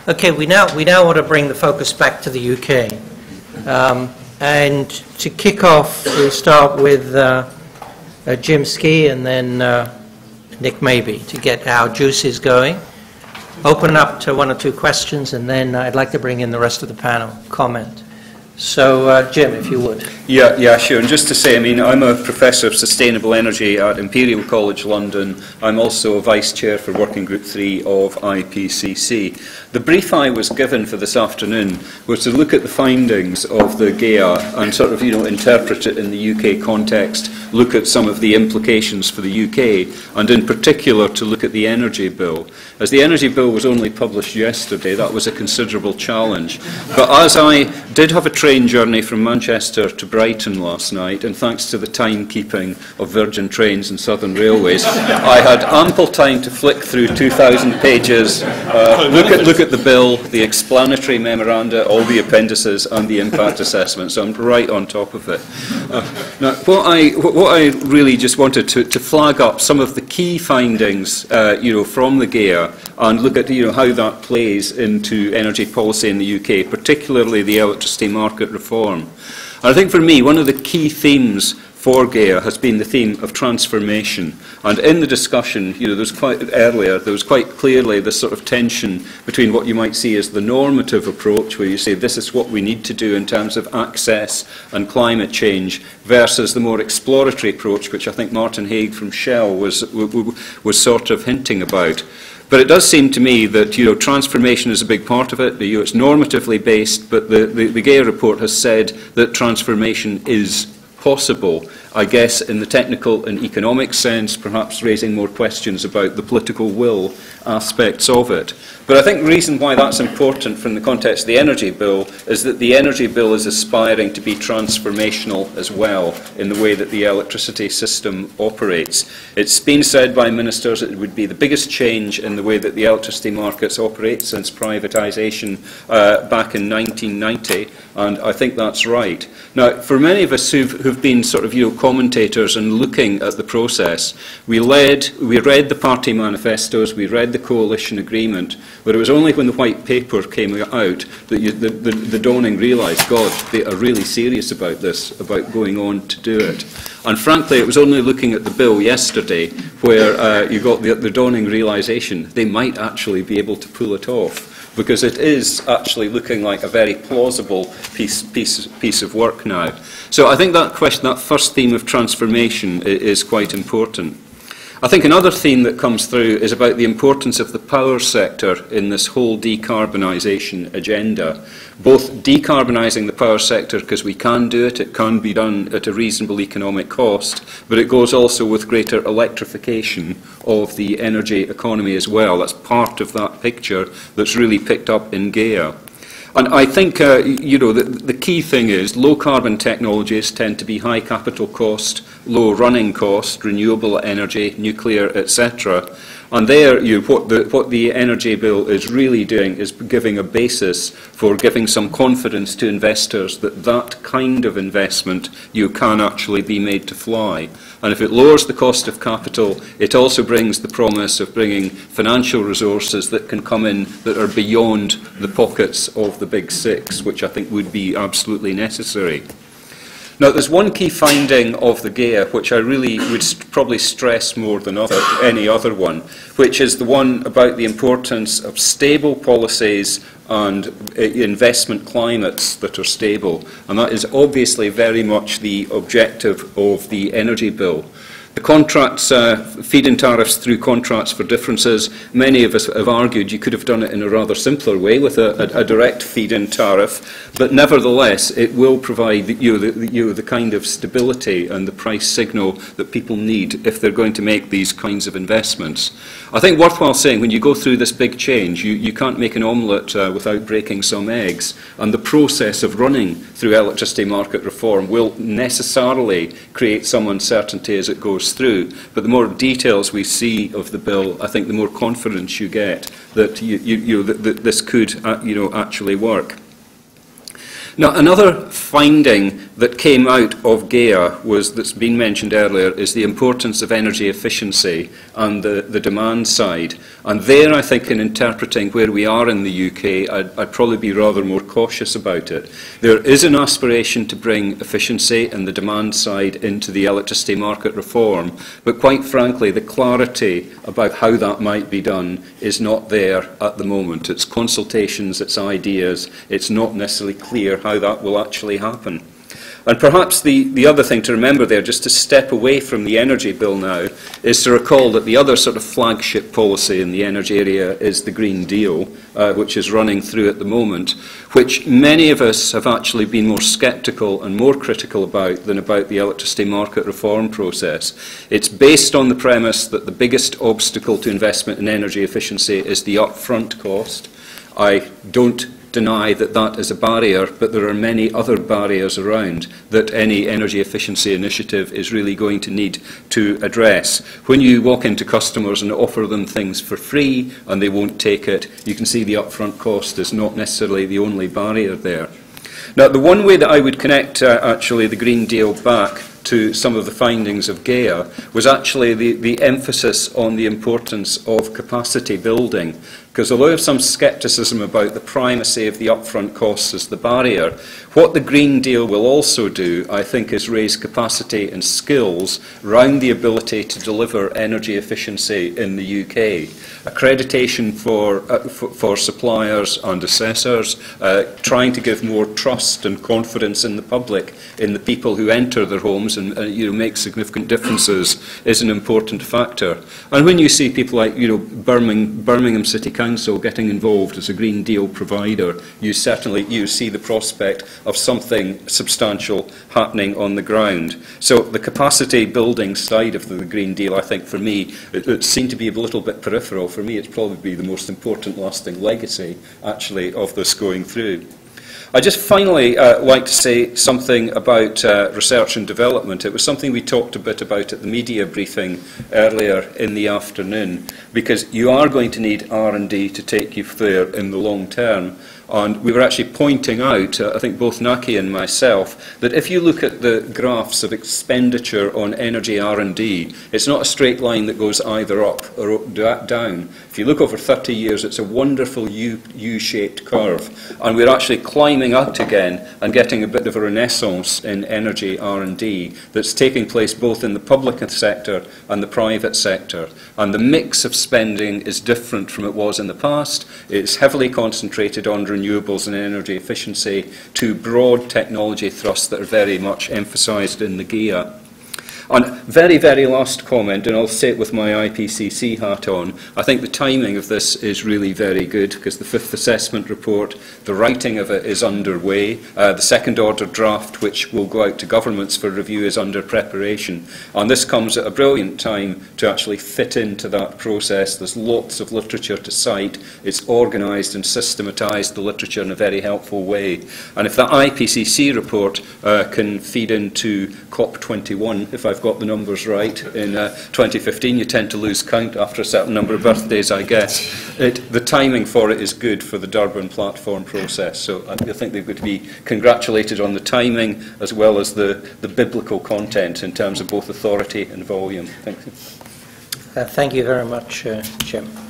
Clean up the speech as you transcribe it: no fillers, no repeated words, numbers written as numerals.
Okay, we now want to bring the focus back to the UK. And to kick off, we'll start with Jim Skea and then Nick Maybe to get our juices going. Open up to one or two questions, and then I'd like to bring in the rest of the panel comment. So, Jim, if you would. Yeah, sure. And just to say, I mean, I'm a Professor of Sustainable Energy at Imperial College London. I'm also a Vice Chair for Working Group 3 of IPCC. The brief I was given for this afternoon was to look at the findings of the GEA and sort of, interpret it in the UK context, look at some of the implications for the UK, and in particular to look at the energy bill. As the energy bill was only published yesterday, that was a considerable challenge. But as I did have a train journey from Manchester to Brighton last night, and thanks to the timekeeping of Virgin Trains and Southern Railways, I had ample time to flick through 2,000 pages, look at the bill, the explanatory memoranda, all the appendices, and the impact assessment. So I'm right on top of it. Now, what I really just wanted to flag up some of the key findings, from the GEA, and look at how that plays into energy policy in the UK, particularly the electricity market reform. And I think for me, one of the key themes for GEA has been the theme of transformation. And in the discussion, there was quite clearly this sort of tension between what you might see as the normative approach, where you say this is what we need to do in terms of access and climate change, versus the more exploratory approach, which I think Martin Haig from Shell was sort of hinting about. But it does seem to me that transformation is a big part of it. It's normatively based, but the GEA report has said that transformation is possible, I guess, in the technical and economic sense, perhaps raising more questions about the political will aspects of it. But I think the reason why that's important from the context of the energy bill is that the energy bill is aspiring to be transformational as well in the way that the electricity system operates. It's been said by ministers that it would be the biggest change in the way that the electricity markets operate since privatisation back in 1990, and I think that's right. Now, for many of us who've been sort of commentators and looking at the process, we read the party manifestos, we read the coalition agreement, but it was only when the white paper came out that the dawning realised, God, they are really serious about this, about going on to do it. And frankly, it was only looking at the bill yesterday where you got the dawning realisation they might actually be able to pull it off, because it is actually looking like a very plausible piece of work now. So I think that first theme of transformation is quite important. I think another theme that comes through is about the importance of the power sector in this whole decarbonisation agenda. Both decarbonising the power sector, because we can do it, it can be done at a reasonable economic cost, but it goes also with greater electrification of the energy economy as well. That's part of that picture that's really picked up in GEA. And I think, the key thing is low carbon technologies tend to be high capital cost, low running cost, renewable energy, nuclear, etc. And there, what the energy bill is really doing is giving a basis for giving some confidence to investors that that kind of investment can actually be made to fly. And if it lowers the cost of capital, it also brings the promise of bringing financial resources that can come in that are beyond the pockets of the big six, which I think would be absolutely necessary. Now, there's one key finding of the GEA which I really would probably stress more than any other one, which is the one about the importance of stable policies and investment climates that are stable. And that is obviously very much the objective of the energy bill. The contracts, feed-in tariffs through contracts for differences, many of us have argued you could have done it in a rather simpler way with a direct feed-in tariff, but nevertheless it will provide the kind of stability and the price signal that people need if they're going to make these kinds of investments. I think worthwhile saying, when you go through this big change, you can't make an omelette without breaking some eggs, and the process of running through electricity market reform will necessarily create some uncertainty as it goes through, but the more details we see of the bill, I think the more confidence you get that that this could actually work. Now, another finding that came out of GEA that's been mentioned earlier is the importance of energy efficiency and the demand side. And there, I think, in interpreting where we are in the UK, I'd probably be rather more cautious about it. There is an aspiration to bring efficiency and the demand side into the electricity market reform, but quite frankly, the clarity about how that might be done is not there at the moment. It's consultations, it's ideas, it's not necessarily clear how that will actually happen. And perhaps the other thing to remember there, just to step away from the energy bill now, is to recall that the other sort of flagship policy in the energy area is the Green Deal, which is running through at the moment, which many of us have actually been more sceptical and more critical about than about the electricity market reform process. It's based on the premise that the biggest obstacle to investment in energy efficiency is the upfront cost. I don't deny that that is a barrier, but there are many other barriers around that any energy efficiency initiative is really going to need to address. When you walk into customers and offer them things for free and they won't take it, you can see the upfront cost is not necessarily the only barrier there. Now, the one way that I would connect actually the Green Deal back to some of the findings of GEA was actually the emphasis on the importance of capacity building. Because although I have some scepticism about the primacy of the upfront costs as the barrier, what the Green Deal will also do, I think, is raise capacity and skills around the ability to deliver energy efficiency in the UK. Accreditation for suppliers and assessors, trying to give more trust and confidence in the public, in the people who enter their homes and make significant differences is an important factor. And when you see people like Birmingham City Council getting involved as a Green Deal provider, you see the prospect of something substantial happening on the ground. So the capacity building side of the Green Deal, I think for me, it seemed to be a little bit peripheral. For me, it's probably the most important lasting legacy, actually, of this going through. I'd just finally like to say something about research and development. It was something we talked a bit about at the media briefing earlier in the afternoon, because you are going to need R&D to take you there in the long term. And we were actually pointing out, I think both Naki and myself, that if you look at the graphs of expenditure on energy R&D, it's not a straight line that goes either up or down. If you look over 30 years, it's a wonderful U-shaped curve. And we're actually climbing out again and getting a bit of a renaissance in energy R&D that's taking place both in the public sector and the private sector. And the mix of spending is different from it was in the past. It's heavily concentrated on renewables and energy efficiency, to broad technology thrusts that are very much emphasised in the GEA. And very, very last comment, and I'll say it with my IPCC hat on, I think the timing of this is really very good, because the fifth assessment report, the writing of it is underway. The second order draft, which will go out to governments for review, is under preparation. And this comes at a brilliant time to actually fit into that process. There's lots of literature to cite. It's organised and systematised the literature in a very helpful way. And if that IPCC report can feed into COP21, if I've got the numbers right, in 2015, you tend to lose count after a certain number of birthdays, I guess. The timing for it is good for the Durban platform process. So I think they've got to be congratulated on the timing as well as the biblical content in terms of both authority and volume. Thank you. Thank you very much, Jim.